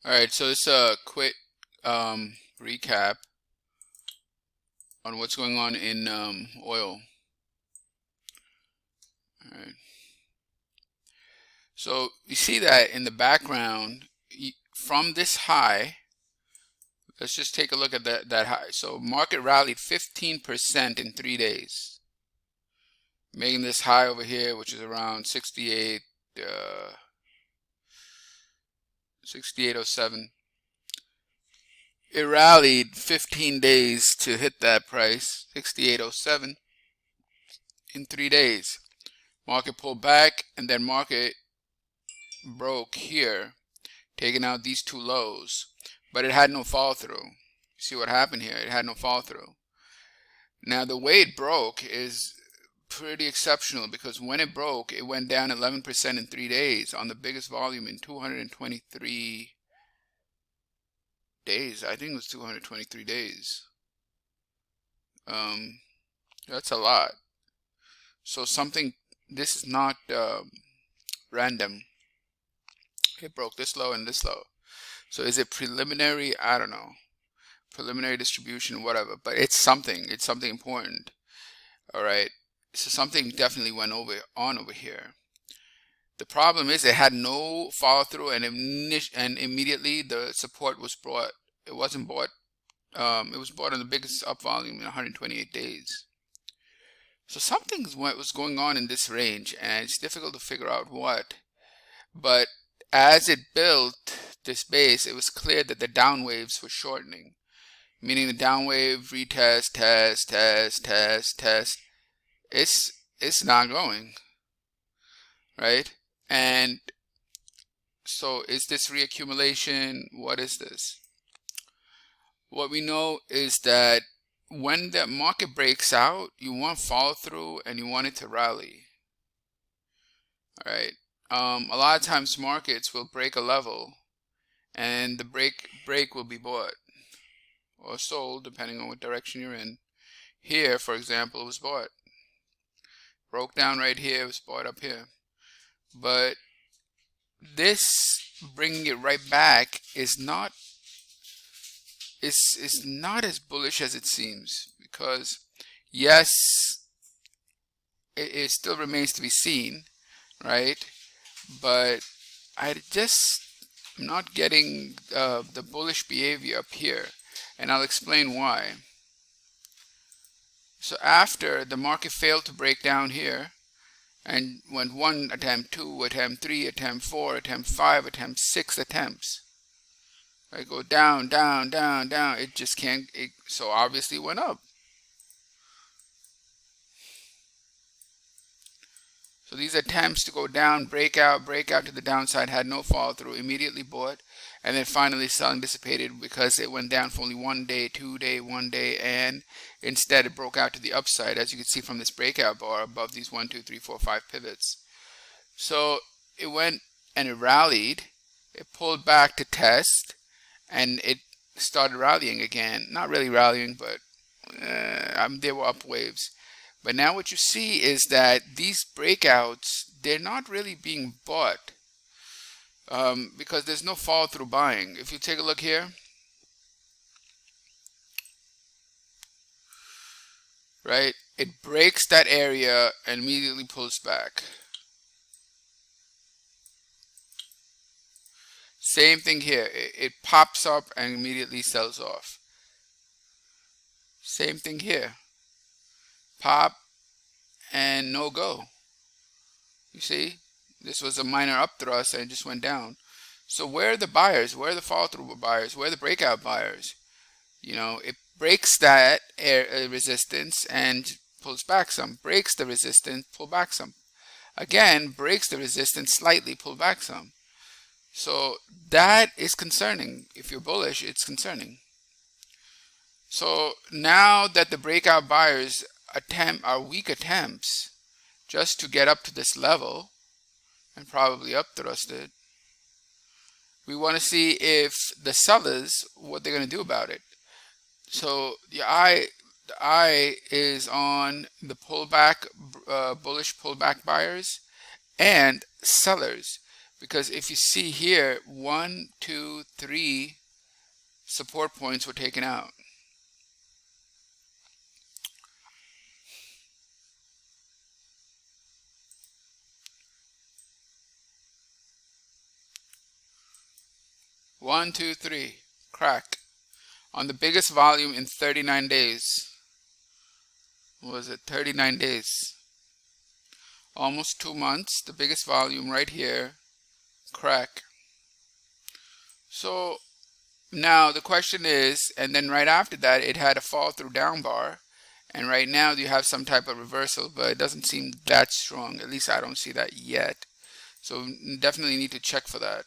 All right, so it's a quick recap on what's going on in oil. All right. So you see that in the background from this high. Let's just take a look at that high. So market rallied 15% in 3 days, making this high over here, which is around 6807. It rallied 15 days to hit that price, 6807, in 3 days. Market pulled back, and then market broke here, taking out these two lows, but it had no fall through. You see what happened here? It had no fall through. Now the way it broke is pretty exceptional, because when it broke, it went down 11% in 3 days on the biggest volume in 223 days. I think it was 223 days. That's a lot. So this is not random. It broke this low and this low. So is it preliminary? I don't know. Preliminary distribution, whatever. But it's something. It's something important. All right. So something definitely went on over here. The problem is it had no follow through, and immediately the support was brought. It wasn't bought. It was bought on the biggest up volume in 128 days. So something was going on in this range, and it's difficult to figure out what. But as it built this base, it was clear that the down waves were shortening, meaning the down wave retest, test. It's not going, right? And so is this reaccumulation? What is this? What we know is that when the market breaks out, you want follow through and you want it to rally. All right. A lot of times markets will break a level, and the break will be bought or sold depending on what direction you're in. Here, for example, it was bought. Broke down right here, it was bought up here. But this bringing it right back is not as bullish as it seems, because yes, it still remains to be seen, right? But I'm not getting the bullish behavior up here, and I'll explain why. So after the market failed to break down here and went 1 attempt, 2 attempt, 3 attempt, 4 attempt, 5 attempt, 6 attempts, I go down, it just can't, so obviously it went up. So these attempts to go down, break out to the downside, had no follow through, immediately bought, and then finally selling dissipated because it went down for only 1 day, 2 day, 1 day, and instead it broke out to the upside, as you can see from this breakout bar above these 1, 2, 3, 4, 5 pivots. So it went and it rallied, it pulled back to test, and it started rallying again. Not really rallying, but there were up waves. But now what you see is that these breakouts, they're not really being bought because there's no follow through buying. If you take a look here, right, it breaks that area and immediately pulls back. Same thing here. It pops up and immediately sells off. Same thing here. Pop and no go. You see, this was a minor up thrust and it just went down. So where are the buyers? Where are the follow through buyers? Where are the breakout buyers? You know, it breaks that resistance and pulls back some. Breaks the resistance, pull back some. Again, breaks the resistance slightly, pull back some. So that is concerning. If you're bullish, it's concerning. So now that the breakout buyers are weak attempts just to get up to this level and probably up thrusted, we want to see if the sellers, what they're going to do about it. So the eye is on the pullback, bullish pullback buyers and sellers, Because if you see here, 1, 2, 3 support points were taken out. One, two, three, crack. On the biggest volume in 39 days. What was it? 39 days. Almost 2 months. The biggest volume right here. Crack. So now the question is, and then right after that, it had a fall through down bar. And right now you have some type of reversal, but it doesn't seem that strong. At least I don't see that yet. So definitely need to check for that.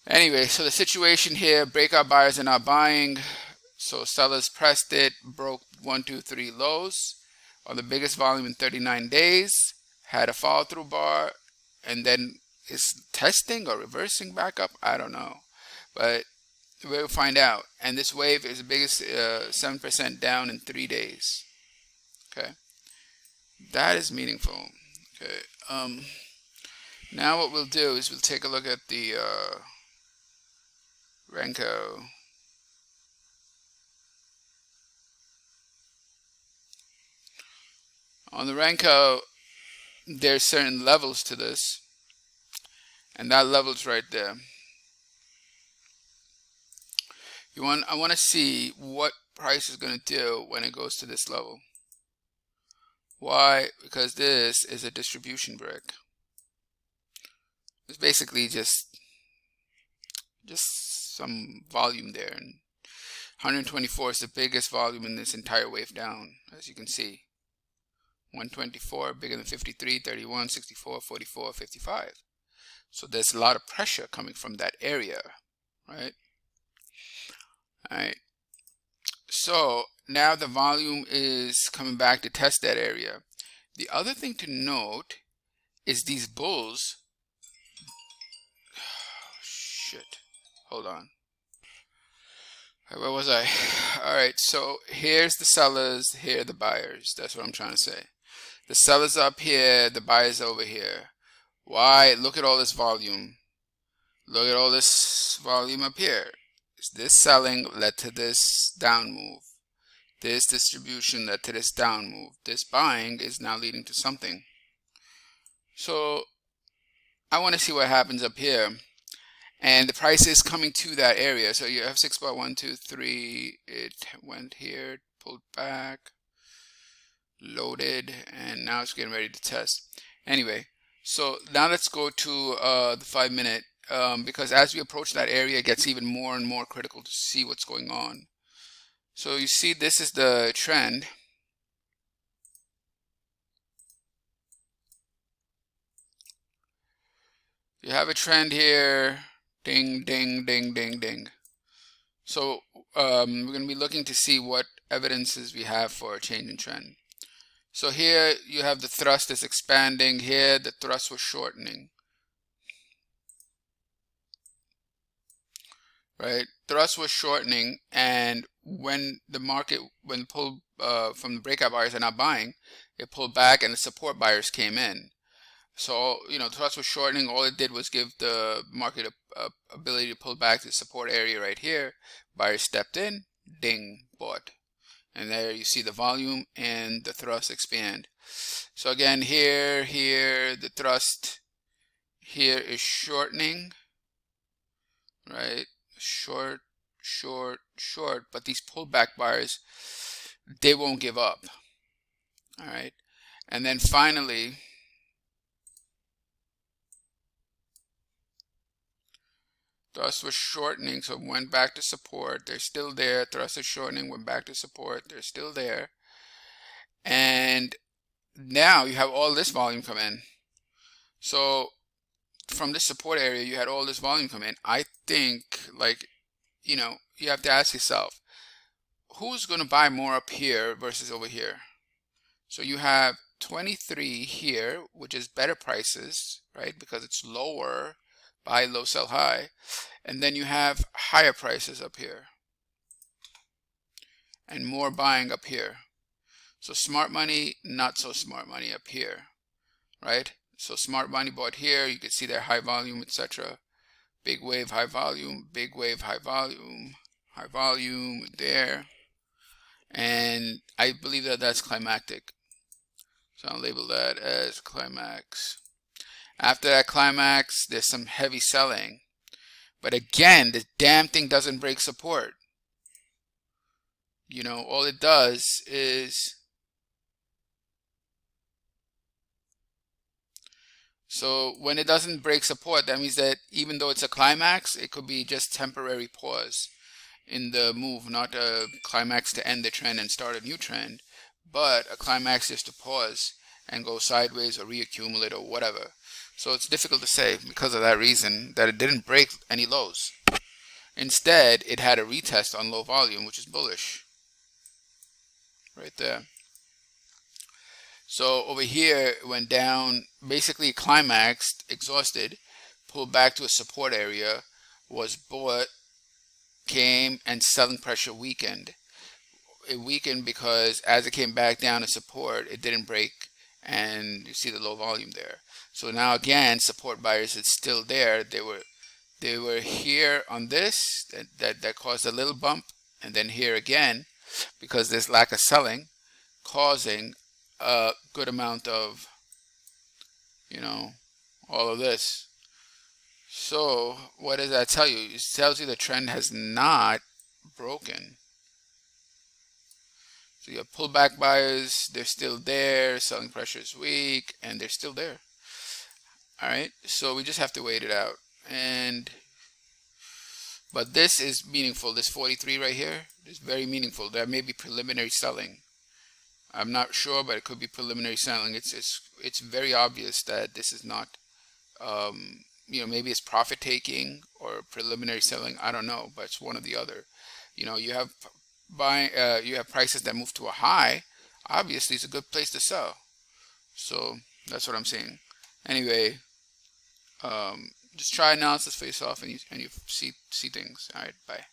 Anyway, so the situation here, breakout buyers are not buying. So sellers pressed it, broke 1, 2, 3 lows on the biggest volume in 39 days, had a fall through bar, and then is testing or reversing back up. I don't know, but we'll find out. And this wave is the biggest 7% down in 3 days. Okay, that is meaningful. Okay, now what we'll do is we'll take a look at the Renko. On the Renko, there's certain levels to this, and that level's right there. I want to see what price is going to do when it goes to this level. Why? Because this is a distribution brick. It's basically just some volume there, and 124 is the biggest volume in this entire wave down, as you can see. 124 bigger than 53, 31, 64, 44, 55. So there's a lot of pressure coming from that area, right? All right. So now the volume is coming back to test that area. The other thing to note is these bulls. Oh, shit. Hold on. Where was I? All right. So here's the sellers. Here are the buyers. That's what I'm trying to say. The sellers up here. The buyers over here. Why? Look at all this volume. Look at all this volume up here. This selling led to this down move. This distribution led to this down move. This buying is now leading to something. So I want to see what happens up here. And the price is coming to that area. So you have 6 bar 1, 2, 3. It went here, pulled back, loaded, and now it's getting ready to test. Anyway, so now let's go to the 5 minute. Because as we approach that area, it gets even more and more critical to see what's going on. So you see, this is the trend. You have a trend here. Ding, ding, ding, ding, ding. So we're going to be looking to see what evidences we have for a change in trend. So here you have the thrust is expanding. Here the thrust was shortening. Right, thrust was shortening, and when the market, when pulled from the breakout buyers are not buying, it pulled back and the support buyers came in. So thrust was shortening. All it did was give the market a ability to pull back to the support area right here. Buyers stepped in, ding, bought, and there you see the volume and the thrust expand. So again, here the thrust here is shortening, right? Short, but these pullback buyers, they won't give up. All right, and then finally thrust was shortening, so it went back to support. They're still there. Thrust is shortening, went back to support. They're still there, and now you have all this volume come in. So from this support area, you had all this volume come in. I think, you have to ask yourself, who's going to buy more up here versus over here? So you have 23 here, which is better prices, right? Because it's lower, buy low, sell high. And then you have higher prices up here and more buying up here. So smart money, not so smart money up here, right? So smart money bought here. You can see their high volume, etc. Big wave, high volume, big wave, high volume there. And I believe that that's climactic. So I'll label that as climax. After that climax, there's some heavy selling. But again, the damn thing doesn't break support. You know, all it does is, so when it doesn't break support, that means that even though it's a climax, it could be just temporary pause in the move, not a climax to end the trend and start a new trend, but a climax just to pause and go sideways or reaccumulate or whatever. So it's difficult to say because of that reason that it didn't break any lows. Instead, it had a retest on low volume, which is bullish right there. So over here, it went down, basically climaxed, exhausted, pulled back to a support area, was bought, came, and selling pressure weakened. It weakened because as it came back down to support, it didn't break, and you see the low volume there. So now again, support buyers is still there. They were here on this that caused a little bump, and then here again because there's lack of selling, causing a good amount of, you know, all of this. So what does that tell you? It tells you the trend has not broken. So you have pullback buyers, they're still there, selling pressure is weak, and they're still there. All right, so we just have to wait it out. But this is meaningful. This 43 right here is very meaningful. There may be preliminary selling. I'm not sure, but it could be preliminary selling. It's very obvious that this is not, you know, maybe it's profit taking or preliminary selling. I don't know, but it's one or the other. You know, you have you have prices that move to a high. Obviously, it's a good place to sell. So that's what I'm saying. Anyway, just try analysis face off, and you see things. All right, bye.